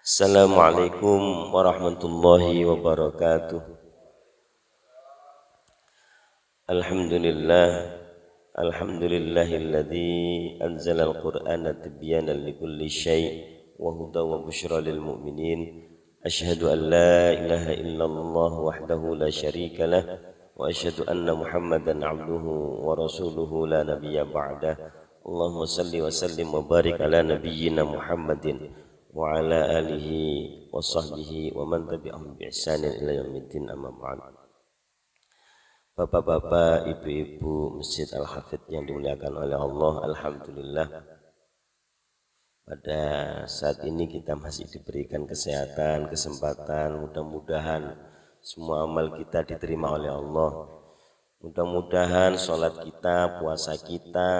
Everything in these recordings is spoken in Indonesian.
Assalamualaikum warahmatullahi wabarakatuh. Alhamdulillah, alhamdulillahilladzi anzala al-Qur'ana tibyanan likulli syai' wa hudan wa busyra lil mu'minin. Asyhadu an la ilaha illallah wahdahu la syarika lah wa asyhadu anna Muhammadan abduhu wa rasuluhu la nabiyya ba'dah. Allahumma salli wa sallim wa barik ala nabiyyina Muhammadin wa ala alihi wa sahbihi wa man tabi'ahum bi ihsanin ila yaumiddin, amma ba'd. Bapak-bapak, ibu-ibu Masjid Al-Hafidh yang dimuliakan oleh Allah, alhamdulillah pada saat ini kita masih diberikan kesehatan, kesempatan. Mudah-mudahan semua amal kita diterima oleh Allah. Mudah-mudahan sholat kita, puasa kita,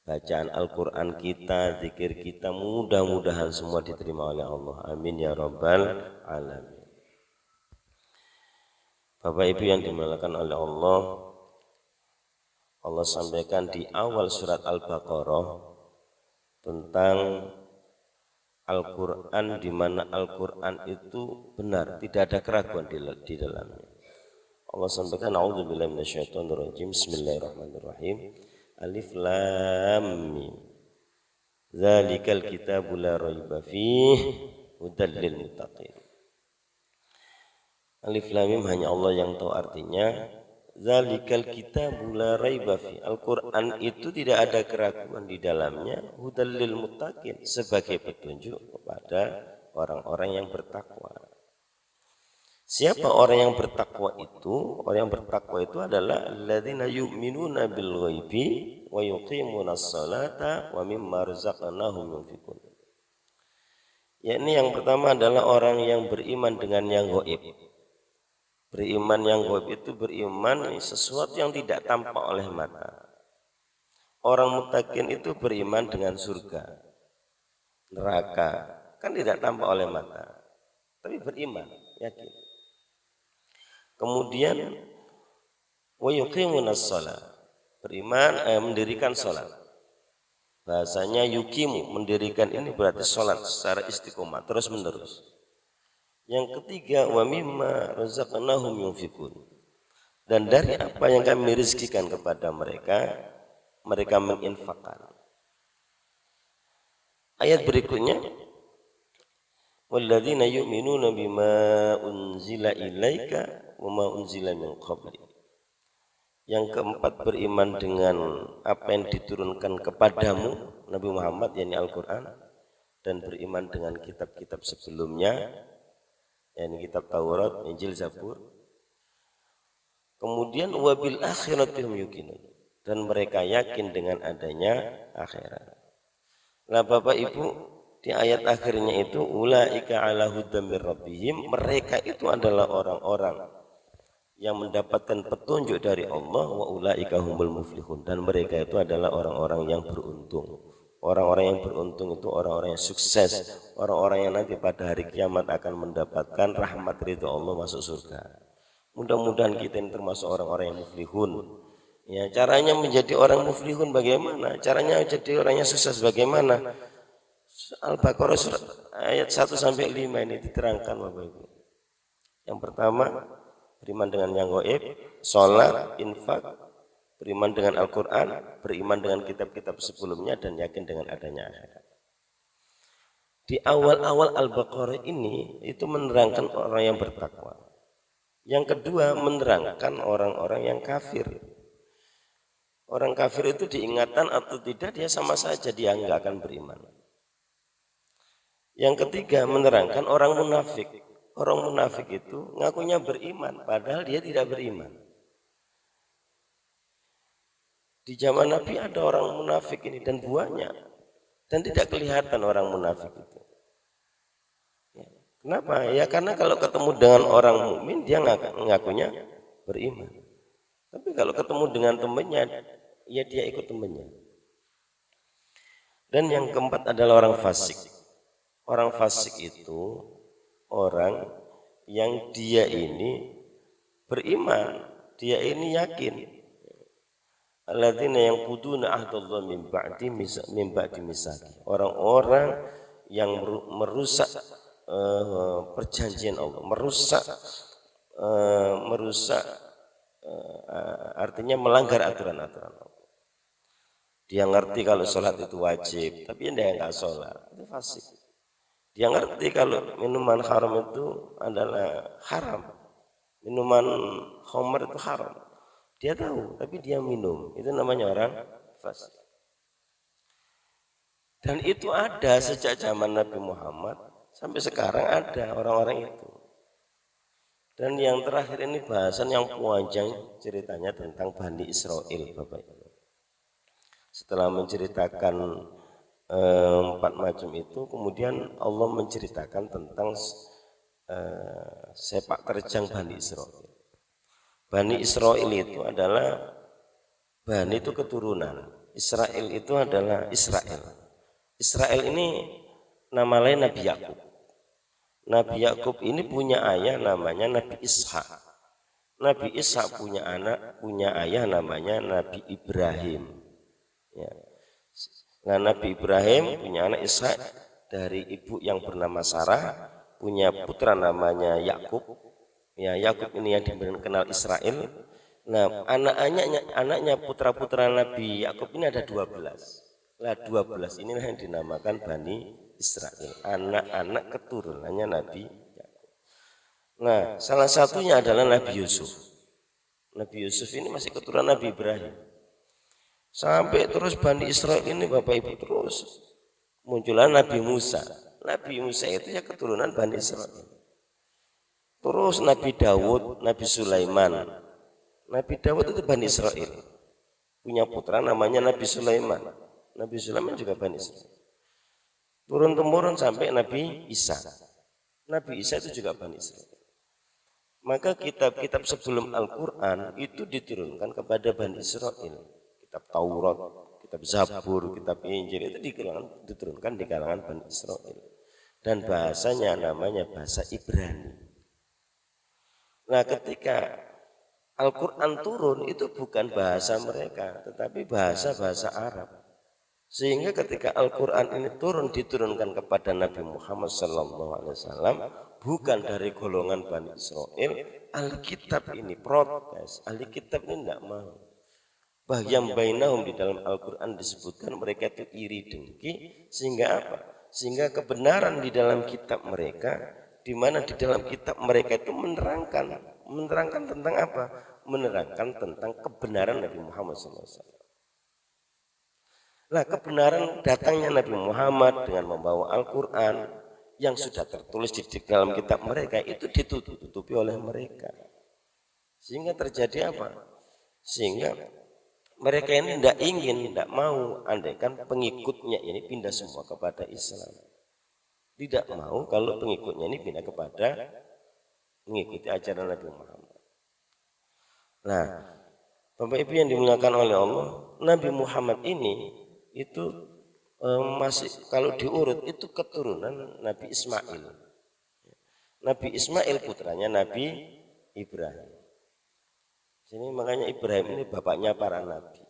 bacaan Al-Quran kita, zikir kita, mudah-mudahan semua diterima oleh Allah. Amin ya rabbal alamin. Bapak Ibu yang dimuliakan oleh Allah, Allah sampaikan di awal surat Al-Baqarah tentang Al-Quran, di mana Al-Quran itu benar, tidak ada keraguan di dalamnya. Allah sampaikan, a'udzubillahi minasyaitonirrajim, bismillahirrahmanirrahim, alif lam mim, zalikal kitabu la raiba fihi hudal lil muttaqin. Alif lam mim hanya Allah yang tahu artinya. Zalikal kitabu la raiba fi, Al-Quran itu tidak ada keraguan di dalamnya, hudal lil muttaqin, sebagai petunjuk kepada orang-orang yang bertakwa. Siapa orang yang bertakwa itu? Orang yang bertakwa itu adalah alladzina yu'minuna bil ghaibi wa yuqimunas salata wa mimma razaqnahum yunfiqun. Yakni yang pertama adalah orang yang beriman dengan yang gaib. Beriman yang gaib itu beriman sesuatu yang tidak tampak oleh mata. Orang muttaqin itu beriman dengan surga, neraka, kan tidak tampak oleh mata, tapi beriman, yakin. Kemudian wa yuqimunas shalah, beriman mendirikan salat. Bahasanya yuqimu, mendirikan ini berarti salat secara istiqomah terus menerus. Yang ketiga, wa mimma razaqnahum yunfiqun, dan dari apa yang kami rizkikan kepada mereka, mereka menginfakkan. Ayat berikutnya, walladzina yu'minuna bima unzila ilaika wa ma unzila min qabli. Yang keempat, beriman dengan apa yang diturunkan kepadamu Nabi Muhammad, yakni Al-Quran, dan beriman dengan kitab-kitab sebelumnya, yakni kitab Taurat, Injil, Zabur. Kemudian wabil akhirati hum yuqinun, dan mereka yakin dengan adanya akhirat. Nah Bapak Ibu, di ayat akhirnya itu ulaika ala hudam mir rabbihim, mereka itu adalah orang-orang yang mendapatkan petunjuk dari Allah, wa ulaika humul muflihun, dan mereka itu adalah orang-orang yang beruntung. Orang-orang yang beruntung itu orang-orang yang sukses, orang-orang yang nanti pada hari kiamat akan mendapatkan rahmat ridho Allah, masuk surga. Mudah-mudahan kita ini termasuk orang-orang yang muflihun. Ya, caranya menjadi orang muflihun bagaimana? Caranya jadi orang yang sukses bagaimana? Al-Baqarah surat ayat 1 sampai 5 ini diterangkan Bapak Ibu. Yang pertama, beriman dengan yang gaib, salat, infak, beriman dengan Al-Quran, beriman dengan kitab-kitab sebelumnya, dan yakin dengan adanya akhirat. Di awal-awal Al-Baqarah ini itu menerangkan orang yang bertakwa. Yang kedua, menerangkan orang-orang yang kafir. Orang kafir itu diingatkan atau tidak, dia sama saja, dia enggak akan beriman. Yang ketiga, menerangkan orang munafik. Orang munafik itu ngakunya beriman, padahal dia tidak beriman. Di zaman Nabi ada orang munafik ini dan buahnya, dan tidak kelihatan orang munafik itu. Ya. Kenapa? Ya karena kalau ketemu dengan orang mukmin dia ngakunya beriman. Tapi kalau ketemu dengan temannya, ya dia ikut temannya. Dan yang keempat adalah orang fasik. Orang fasik itu orang yang dia ini beriman, dia ini yakin. Alladzina yanquduna ahdallahi min ba'di misaqi. Orang-orang yang merusak perjanjian Allah, merusak artinya melanggar aturan-aturan Allah. Dia ngerti kalau sholat itu wajib, tapi dia nggak sholat, itu fasik. Dia ngerti kalau minuman haram itu adalah haram, minuman khamr itu haram. Dia tahu, tapi dia minum, itu namanya orang fasik. Dan itu ada sejak zaman Nabi Muhammad sampai sekarang ada orang-orang itu. Dan yang terakhir ini bahasan yang panjang ceritanya tentang Bani Israel, Bapak Ibu. Setelah menceritakan 4 macam itu, kemudian Allah menceritakan tentang sepak terjang Bani Israel. Bani Israel itu adalah, Bani itu keturunan, Israel itu adalah Israel. Israel ini nama lain Nabi Yakub. Nabi Yakub ini punya ayah namanya Nabi Ishak. Nabi Ishak punya ayah namanya Nabi Ibrahim. Ya. Nah, Nabi Ibrahim punya anak Ishak dari ibu yang bernama Sarah, punya putra namanya Yakub. Ya, Yakub ini yang dikenal Israel. Nah, anaknya putra-putra Nabi Yakub ini ada 12. Lah 12 inilah yang dinamakan Bani Israel, anak-anak keturunannya Nabi Yakub. Nah, salah satunya adalah Nabi Yusuf. Nabi Yusuf ini masih keturunan Nabi Ibrahim. Sampai terus Bani Israel ini Bapak Ibu terus muncullah Nabi Musa. Nabi Musa itu ya keturunan Bani Israel. Terus Nabi Dawud, Nabi Sulaiman. Nabi Dawud itu Bani Israel. Punya putra namanya Nabi Sulaiman. Nabi Sulaiman juga Bani Israel. Turun-temurun sampai Nabi Isa. Nabi Isa itu juga Bani Israel. Maka kitab-kitab sebelum Al-Quran itu diturunkan kepada Bani Israel. Kitab Taurat, kitab Zabur, kitab Injil itu diturunkan di kalangan Bani Israel. Dan bahasanya namanya bahasa Ibrani. Nah, ketika Al-Quran turun itu bukan bahasa mereka, tetapi bahasa-bahasa Arab. Sehingga ketika Al-Quran ini diturunkan kepada Nabi Muhammad SAW, bukan dari golongan Bani Israel, Alkitab ini protes, Alkitab ini tidak mau. Bahyan bainahum di dalam Al-Quran disebutkan mereka itu iri dengki, sehingga apa? Sehingga kebenaran di dalam kitab mereka, di mana di dalam kitab mereka itu menerangkan tentang apa? Menerangkan tentang kebenaran Nabi Muhammad SAW. Nah, kebenaran datangnya Nabi Muhammad dengan membawa Al-Quran yang sudah tertulis di dalam kitab mereka itu ditutupi oleh mereka. Sehingga terjadi apa? Sehingga mereka ini tidak mau andaikan pengikutnya ini pindah semua kepada Islam. Tidak mau kalau pengikutnya ini pindah kepada mengikuti ajaran Nabi Muhammad. Nah, Bapak Ibu yang dimuliakan oleh Allah, Nabi Muhammad ini itu masih kalau diurut itu keturunan Nabi Ismail. Nabi Ismail putranya Nabi Ibrahim. Sini makanya Ibrahim ini bapaknya para nabi.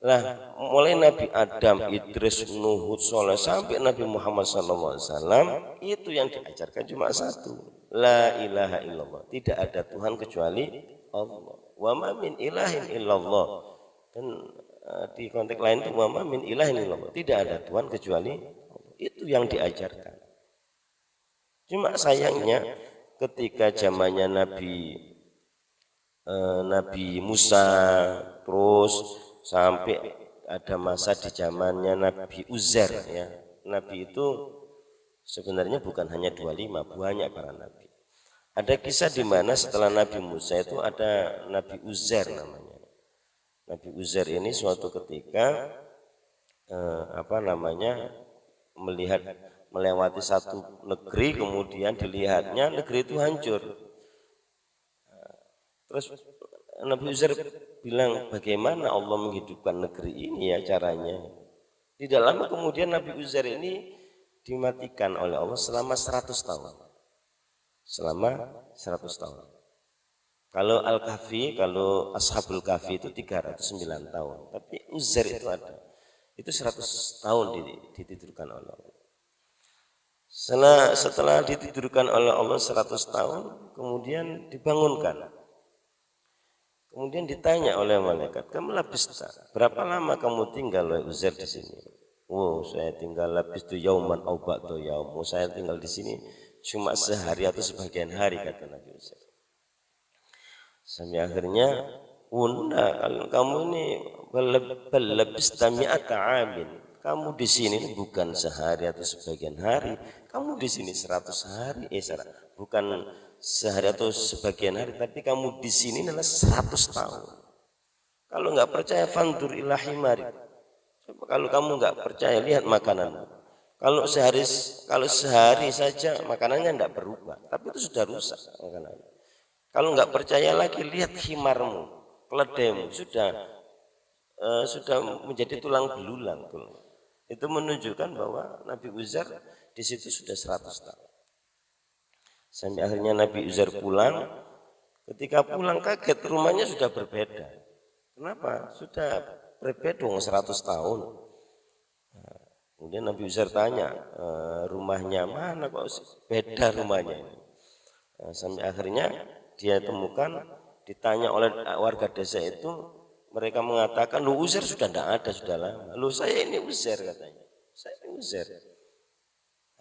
Nah, mulai Nabi Adam, Idris, Nuh, Hud, Soleh sampai Nabi Muhammad SAW itu yang diajarkan cuma satu, la ilaha illallah, tidak ada Tuhan kecuali Allah. Wa ma min ilahin illallah. Dan di konteks lain itu wa ma min ilahin illallah, tidak ada Tuhan kecuali Allah. Itu yang diajarkan. Cuma sayangnya ketika zamannya Nabi Musa, terus sampai ada masa di zamannya Nabi Uzair ya. Nabi itu sebenarnya bukan hanya 25, banyak para nabi. Ada kisah di mana setelah Nabi Musa itu ada Nabi Uzair namanya. Nabi Uzair ini suatu ketika melewati satu negeri, kemudian dilihatnya negeri itu hancur. Terus Nabi Uzair bilang, bagaimana Allah menghidupkan negeri ini ya caranya. Tidak lama kemudian Nabi Uzair ini dimatikan oleh Allah selama 100 tahun. Selama 100 tahun. Kalau Al-Kahfi, kalau Ashabul Kahfi itu 309 tahun. Tapi Uzair itu ada. Itu 100 tahun ditidurkan oleh Allah. Setelah ditidurkan oleh Allah 100 tahun, kemudian dibangunkan. Kemudian ditanya oleh malaikat, kamu labista, berapa lama kamu tinggal oleh Uzair di sini? Oh, saya tinggal labistu yauman au ba'da yaum. Oh, saya tinggal di sini cuma sehari atau sebagian hari, kata Nabi Uzair. Sampai akhirnya, kalau kamu ini labista mi'ata amin. Kamu di sini bukan sehari atau sebagian hari, kamu di sini 100 hari, bukan sehari atau sebagian hari, tapi kamu di sini adalah 100 tahun. Kalau nggak percaya, fandur ila himari. Kalau kamu nggak percaya, lihat makanan. Kalau sehari saja makanannya tidak berubah, tapi itu sudah rusak makanannya. Kalau nggak percaya lagi, lihat himarmu, keledaimu sudah menjadi tulang belulang. Itu menunjukkan bahwa Nabi Uzair di situ sudah 100 tahun. Sampai akhirnya Nabi Uzair pulang. Ketika pulang kaget, rumahnya sudah berbeda. Kenapa? Sudah berbeda 100 tahun. Kemudian Nabi Uzair tanya, rumahnya mana kok beda rumahnya ini? Sampai akhirnya dia temukan, ditanya oleh warga desa itu, mereka mengatakan, lu Uzair sudah tidak ada, sudah lama. Lu saya ini Uzair, katanya. Saya ini Uzair.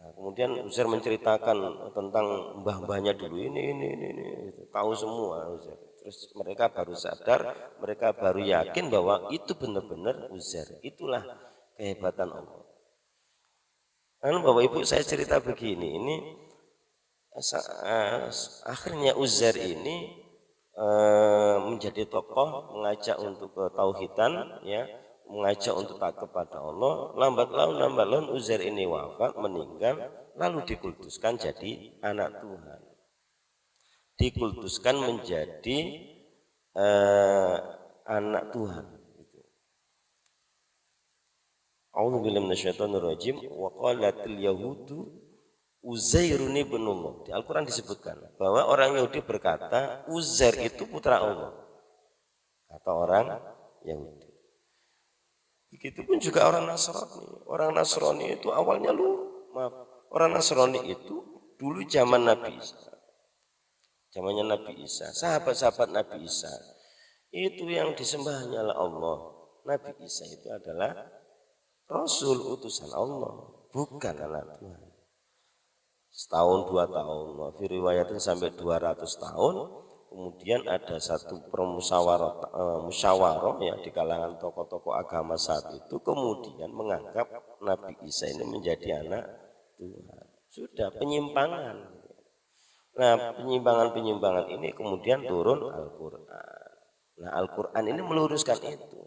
Nah, kemudian Uzair menceritakan tentang mbah-mbahnya dulu, ini, tahu semua Uzair. Terus mereka baru sadar, mereka baru yakin bahwa itu benar-benar Uzair. Itulah kehebatan Allah. Lalu Bapak Ibu, saya cerita begini, ini akhirnya Uzair ini menjadi tokoh, mengajak untuk ketauhidan, ya, mengajak untuk taat kepada Allah. Lambat laun Uzair ini wafat, meninggal, lalu dikultuskan jadi anak Tuhan, dikultuskan menjadi anak Tuhan. A'udzubillahi minasyaitonirrajim. Wa qalatil yahudu Uzairun ibnullah. Di Al-Quran disebutkan bahwa orang Yahudi berkata Uzair itu putra Allah, kata orang Yahudi. Begitupun juga orang Nasrani. Orang Nasrani itu awalnya orang Nasrani itu dulu zaman Nabi Isa, zamannya Nabi Isa, sahabat-sahabat Nabi Isa itu yang disembahnya oleh Allah. Nabi Isa itu adalah Rasul utusan Allah, bukan anak Tuhan. Setahun 2 tahun, riwayatnya sampai 200 tahun. Kemudian ada satu musyawarah ya di kalangan tokoh-tokoh agama saat itu, kemudian menganggap Nabi Isa ini menjadi anak Tuhan. Sudah penyimpangan. Nah, penyimpangan ini kemudian turun Al-Quran. Nah, Al-Quran ini meluruskan itu.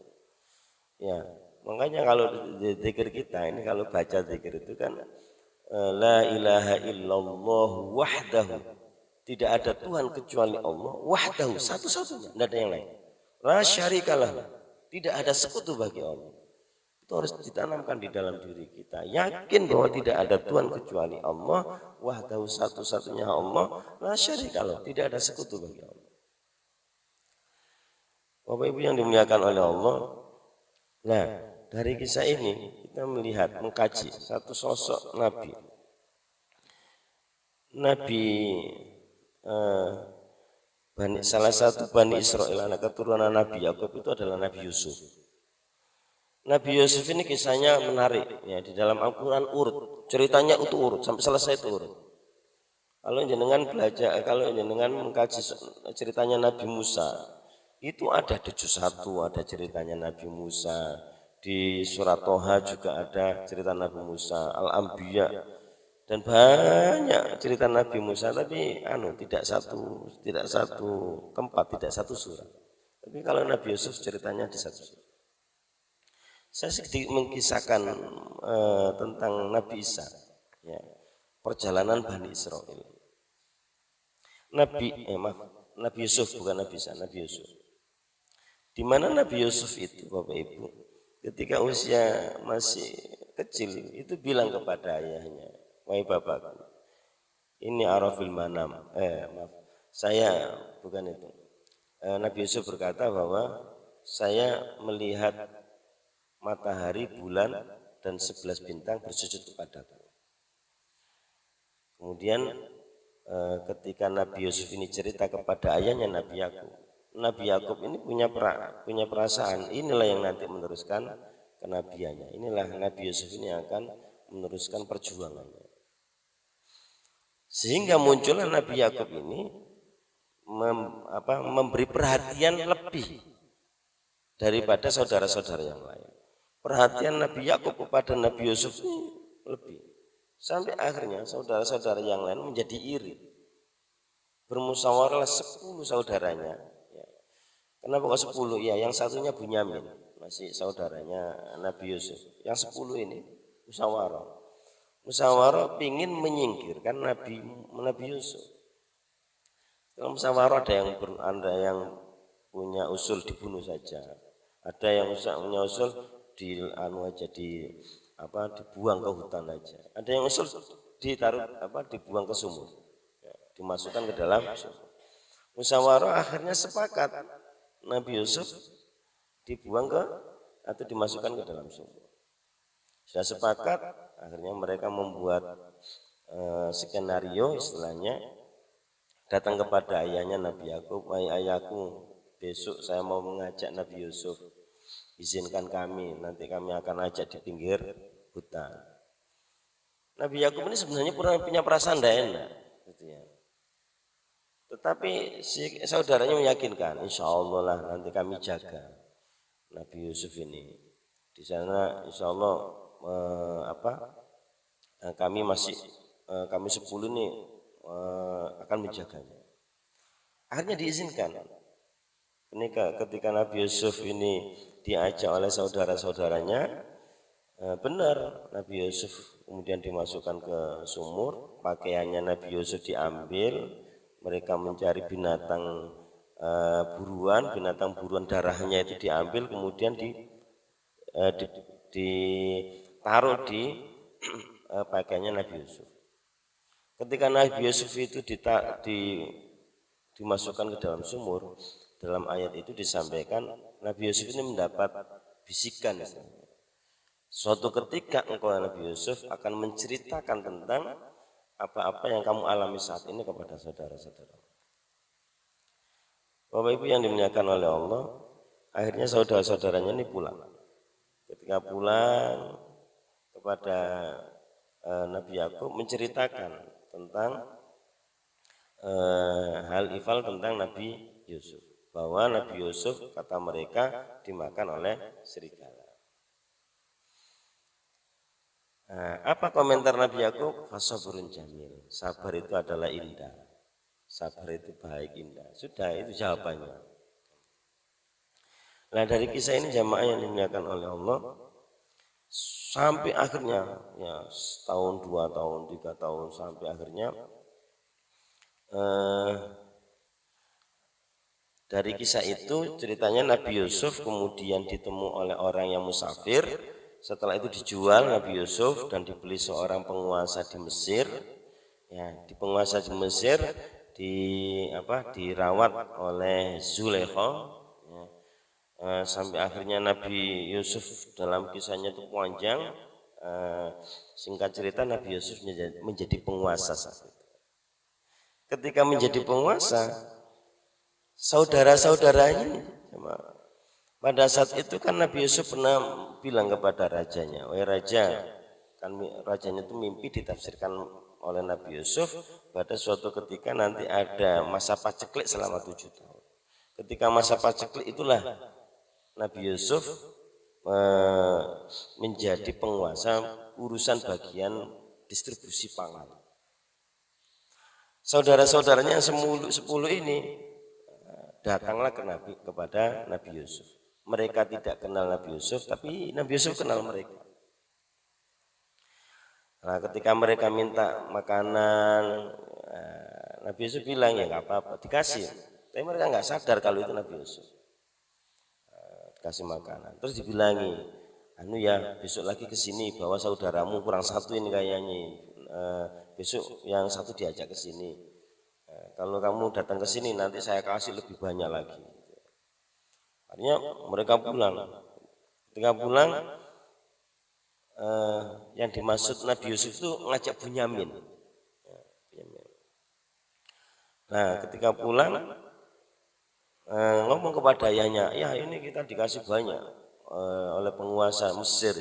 Ya, makanya kalau zikir kita ini, kalau baca zikir itu kan la ilaha illallah wahdahu, tidak ada Tuhan kecuali Allah, wahdahu, satu-satunya, tidak ada yang lain. La syarikalah, tidak ada sekutu bagi Allah. Itu harus ditanamkan di dalam diri kita, yakin bahwa tidak ada Tuhan kecuali Allah, wahdahu, satu-satunya Allah, la syarikalah, tidak ada sekutu bagi Allah. Bapak Ibu yang dimuliakan oleh Allah, nah dari kisah ini kita melihat, mengkaji satu sosok salah satu Bani Israel, anak keturunan Nabi Yakub itu adalah Nabi Yusuf. Nabi Yusuf ini kisahnya menarik, ya, di dalam Al-Quran urut, ceritanya itu urut sampai selesai itu urut. Kalau jenengan mengkaji ceritanya Nabi Musa, itu ada di juz 1, ada ceritanya Nabi Musa. Di surat Toha juga ada cerita Nabi Musa, Al-Anbiya, dan banyak cerita Nabi Musa, tapi tidak satu tempat, tidak satu surat. Tapi kalau Nabi Yusuf ceritanya di satu surat. Saya sedikit mengkisahkan tentang Nabi Isa, ya, perjalanan Bani Israel. Nabi Yusuf, bukan Nabi Isa, Nabi Yusuf. Di mana Nabi Yusuf itu, Bapak Ibu, ketika usia masih kecil itu bilang kepada ayahnya, wahai bapakku, ini arafil manam, saya bukan itu. Nabi Yusuf berkata bahwa saya melihat matahari, bulan, dan 11 bintang bersujud kepadaku. Kemudian ketika Nabi Yusuf ini cerita kepada ayahnya Nabi Yakub ini punya perasaan, inilah yang nanti meneruskan kenabiannya. Inilah Nabi Yusuf ini akan meneruskan perjuangannya. Sehingga muncullah Nabi Yakub ini memberi perhatian lebih daripada saudara-saudara yang lain. Perhatian Nabi Yakub kepada Nabi Yusuf ini lebih. Sampai akhirnya saudara-saudara yang lain menjadi iri. Bermusyawarah 10 saudaranya. Ya. Kenapa kok 10? Ya, yang satunya Bunyamin, masih saudaranya Nabi Yusuf. Yang 10 ini musyawarah. Musyawarah ingin menyingkirkan Nabi Yusuf. Dalam musyawarah ada yang punya usul dibunuh saja. Ada yang punya usul dibuang ke hutan aja. Ada yang usul dibuang ke sumur. Ya, dimasukkan ke dalam sumur. Musyawarah akhirnya sepakat Nabi Yusuf dibuang atau dimasukkan ke dalam sumur. Sudah sepakat, akhirnya mereka membuat skenario istilahnya, datang kepada ayahnya Nabi Yakub, ayahku, besok saya mau mengajak Nabi Yusuf, izinkan kami, nanti kami akan ajak di pinggir hutan. Nabi Yakub ini sebenarnya punya perasaan tidak enak, gitu ya. Tetapi si saudaranya meyakinkan, insya Allah lah nanti kami jaga Nabi Yusuf ini. Di sana insya Allah kami 10 ini akan menjaganya. Akhirnya diizinkan. Ketika Nabi Yusuf ini diajak oleh saudara-saudaranya, benar Nabi Yusuf kemudian dimasukkan ke sumur, pakaiannya Nabi Yusuf diambil, mereka mencari binatang buruan darahnya itu diambil, kemudian ditaruh di pakaiannya Nabi Yusuf. Ketika Nabi Yusuf itu dimasukkan ke dalam sumur, dalam ayat itu disampaikan Nabi Yusuf ini mendapat bisikan. Suatu ketika engkau Nabi Yusuf akan menceritakan tentang apa-apa yang kamu alami saat ini kepada saudara-saudara. Bapak Ibu yang dimuliakan oleh Allah, akhirnya saudara-saudaranya ini pulang. Ketika pulang kepada Nabi Yakub menceritakan tentang hal ihwal tentang Nabi Yusuf, bahwa Nabi Yusuf kata mereka dimakan oleh serigala. Apa komentar Nabi Yakub? Fasabrun jamil. Sabar itu adalah indah. Sabar itu baik, indah. Sudah, itu jawabannya. Nah, dari kisah ini jamaah yang dimuliakan oleh Allah, sampai akhirnya ya setahun, 2 tahun, 3 tahun, sampai akhirnya dari kisah itu ceritanya Nabi Yusuf kemudian ditemu oleh orang yang musafir. Setelah itu dijual Nabi Yusuf dan dibeli seorang penguasa di Mesir. Ya, di penguasa di Mesir dirawat oleh Zulaikha. Ya. Sampai akhirnya Nabi Yusuf dalam kisahnya itu panjang. Singkat cerita Nabi Yusuf menjadi penguasa saat itu. Ketika menjadi penguasa, saudara-saudaranya pada saat itu kan Nabi Yusuf pernah bilang kepada rajanya, wahai raja, kan rajanya itu mimpi ditafsirkan oleh Nabi Yusuf pada suatu ketika nanti ada masa paceklik selama 7 tahun. Ketika masa paceklik itulah Nabi Yusuf menjadi penguasa urusan bagian distribusi pangan. Saudara-saudaranya yang 10 ini datanglah kepada Nabi Yusuf. Mereka tidak kenal Nabi Yusuf, tapi Nabi Yusuf kenal mereka. Nah, ketika mereka minta makanan, Nabi Yusuf bilang ya nggak apa-apa, dikasih. Tapi mereka nggak sadar kalau itu Nabi Yusuf. Dikasih makanan. Terus dibilangi, ya besok lagi ke sini bawa saudaramu kurang 1 ini kayaknya. Besok yang 1 diajak ke sini. Kalau kamu datang ke sini nanti saya kasih lebih banyak lagi. Artinya mereka pulang. Ketika pulang yang dimaksud Nabi Yusuf itu ngajak Bunyamin. Nah, ketika pulang ngomong kepada ayahnya, ya ini kita dikasih banyak oleh penguasa Mesir.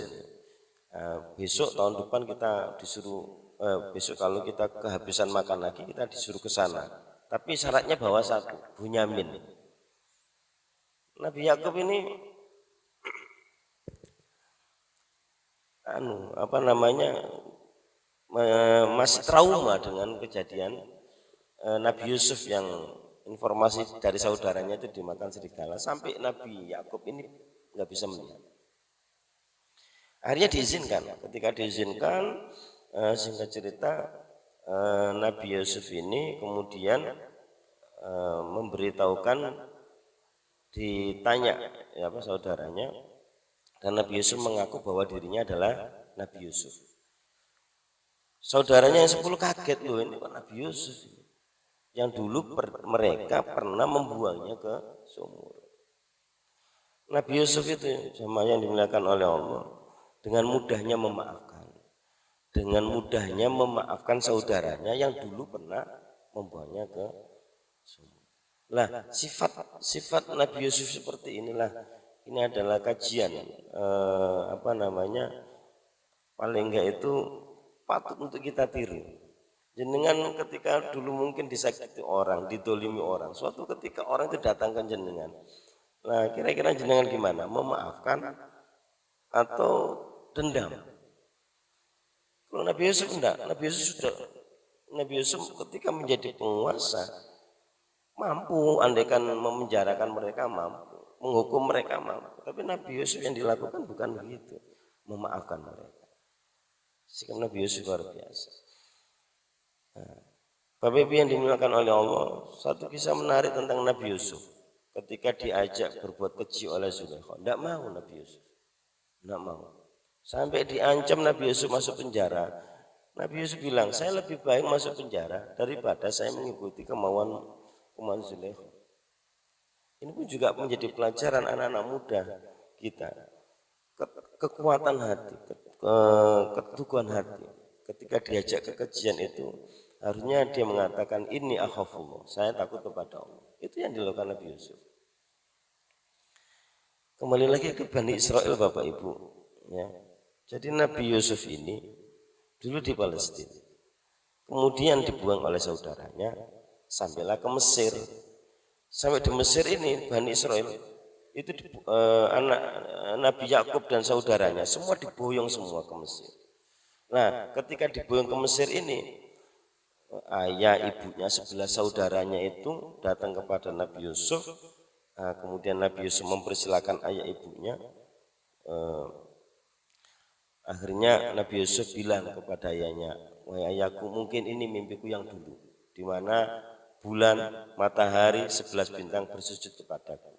Besok tahun depan kita disuruh, besok kalau kita kehabisan makan lagi kita disuruh ke sana. Tapi syaratnya bawa satu, Bunyamin. Nabi Yakub ini masih trauma dengan kejadian Nabi Yusuf yang informasi dari saudaranya itu dimakan serigala, sampai Nabi Yakub ini nggak bisa melihat. Akhirnya diizinkan. Ketika diizinkan, singkat cerita Nabi Yusuf ini kemudian memberitahukan, ditanya ya apa saudaranya, dan Nabi Yusuf mengaku bahwa dirinya adalah Nabi Yusuf. Saudaranya yang 10 kaget, loh ini kok Nabi Yusuf yang dulu mereka pernah membuangnya ke sumur. Nabi Yusuf itu sama yang dimuliakan oleh Allah, dengan mudahnya memaafkan saudaranya yang dulu pernah membuangnya ke sumur. Lah, sifat Nabi Yusuf seperti inilah. Ini adalah kajian paling enggak itu patut untuk kita tiru. Jenengan ketika dulu mungkin disakiti orang, didolimi orang, suatu ketika orang itu datang ke jenengan. Nah, kira-kira jenengan gimana? Memaafkan atau dendam? Kalau Nabi Yusuf enggak, Nabi Yusuf ketika menjadi penguasa mampu, andaikan memenjarakan mereka mampu, menghukum mereka mampu. Tapi Nabi Yusuf yang dilakukan bukan begitu, memaafkan mereka. Sikap Nabi Yusuf luar biasa. Bapak Ibu yang dimuliakan oleh Allah, satu kisah menarik tentang Nabi Yusuf. Ketika diajak berbuat keji oleh Zulaikha, tidak mau Nabi Yusuf, tidak mau. Sampai diancam Nabi Yusuf masuk penjara. Nabi Yusuf bilang, saya lebih baik masuk penjara daripada saya mengikuti kemauan Zulaikha. Ini pun juga menjadi pelajaran anak-anak muda kita. Kekuatan hati, keteguhan hati. Ketika diajak ke kejian itu, harusnya dia mengatakan, ini akhafullah, saya takut kepada Allah. Itu yang dilakukan Nabi Yusuf. Kembali lagi ke Bani Israel, Bapak Ibu. Ya. Jadi Nabi Yusuf ini dulu di Palestina. Kemudian dibuang oleh saudaranya, sampailah ke Mesir. Sampai di Mesir ini Bani Israel itu anak Nabi Yakub dan saudaranya semua diboyong semua ke Mesir. Nah, ketika diboyong ke Mesir ini, ayah ibunya 11 saudaranya itu datang kepada Nabi Yusuf. Nah, kemudian Nabi Yusuf mempersilahkan ayah ibunya. Akhirnya Nabi Yusuf bilang kepada ayahnya, wahai ayahku, mungkin ini mimpiku yang dulu, di mana bulan, matahari, 11 bintang bersujud kepadaku.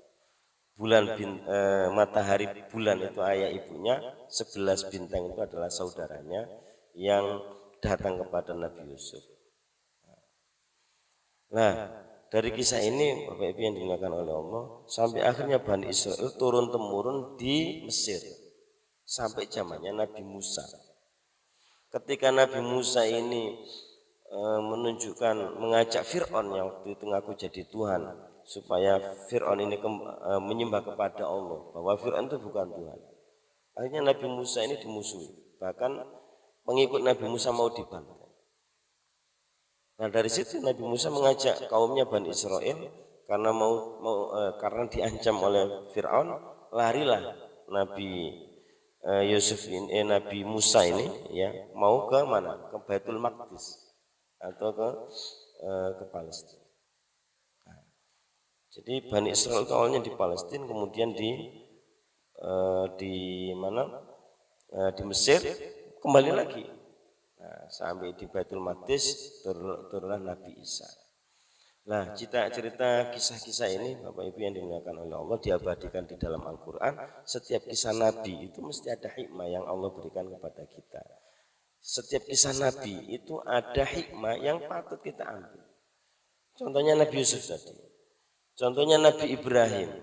Matahari, bulan itu ayah ibunya, 11 bintang itu adalah saudaranya yang datang kepada Nabi Yusuf. Nah, dari kisah ini Bapak Ibu yang dimuliakan oleh Allah, sampai akhirnya Bani Israel turun temurun di Mesir sampai zamannya Nabi Musa. Ketika Nabi Musa ini mengajak Fir'aun yang waktu itu ngaku jadi Tuhan, supaya Fir'aun ini menyembah kepada Allah, bahwa Fir'aun itu bukan Tuhan. Akhirnya Nabi Musa ini dimusuhi, bahkan pengikut Nabi Musa mau dibantai. Nah, dari situ Nabi Musa mengajak kaumnya Bani Israel, karena karena diancam oleh Fir'aun, larilah Nabi Nabi Musa ini ya mau ke mana? Ke Baitul Maqdis atau ke Palestina. Nah, jadi Bani Israel itu awalnya di Palestina, kemudian di mana? Di Mesir, kembali lagi. Nah, sampai di Baitul Maqdis turunlah Nabi Isa. Nah, cerita kisah-kisah ini Bapak Ibu yang dimuliakan oleh Allah, diabadikan di dalam Al-Quran. Setiap kisah Nabi itu mesti ada hikmah yang Allah berikan kepada kita. Setiap kisah Nabi itu ada hikmah yang patut kita ambil. Contohnya Nabi Yusuf tadi, contohnya Nabi Ibrahim,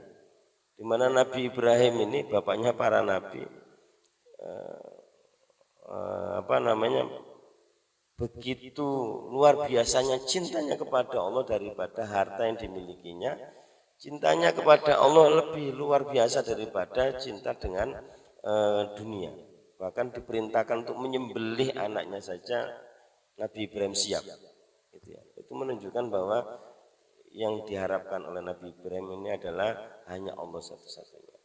di di mana Nabi Ibrahim ini bapaknya para nabi, begitu luar biasanya cintanya kepada Allah daripada harta yang dimilikinya. Cintanya kepada Allah lebih luar biasa daripada cinta dengan dunia. Bahkan diperintahkan untuk menyembelih anaknya saja Nabi Ibrahim siap. Gitu ya. Itu menunjukkan bahwa yang diharapkan oleh Nabi Ibrahim ini adalah hanya Allah satu-satunya.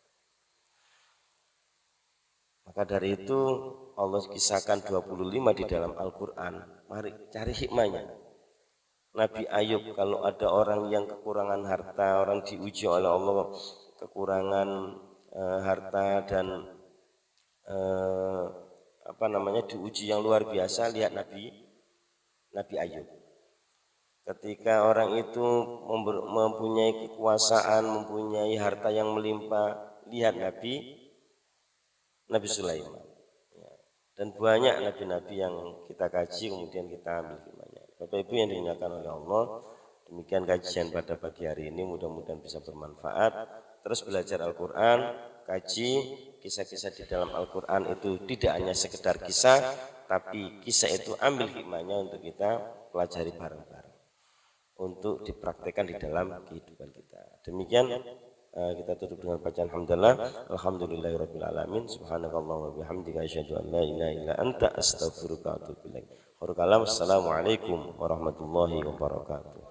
Maka dari itu Allah kisahkan 25 di dalam Al-Quran. Mari cari hikmahnya. Nabi Ayub, kalau ada orang yang kekurangan harta, orang diuji oleh Allah kekurangan harta dan diuji yang luar biasa, lihat Nabi Ayub. Ketika orang itu mempunyai kekuasaan, mempunyai harta yang melimpah, lihat Nabi Sulaiman. Dan banyak nabi-nabi yang kita kaji kemudian kita ambil hikmahnya. Bapak Ibu yang dimuliakan oleh Allah, demikian kajian pada pagi hari ini, mudah-mudahan bisa bermanfaat. Terus belajar Al-Quran, kaji kisah-kisah di dalam Al-Quran itu tidak hanya sekedar kisah, tapi kisah itu ambil hikmahnya untuk kita pelajari bareng-bareng, untuk dipraktekkan di dalam kehidupan kita. Demikian kita tutup dengan bacaan alhamdulillahirabbil alamin, subhanakallahumma wa bihamdika asyhadu an la ilaha illa anta astaghfiruka wa atubu ilaik. Assalamualaikum warahmatullahi wabarakatuh.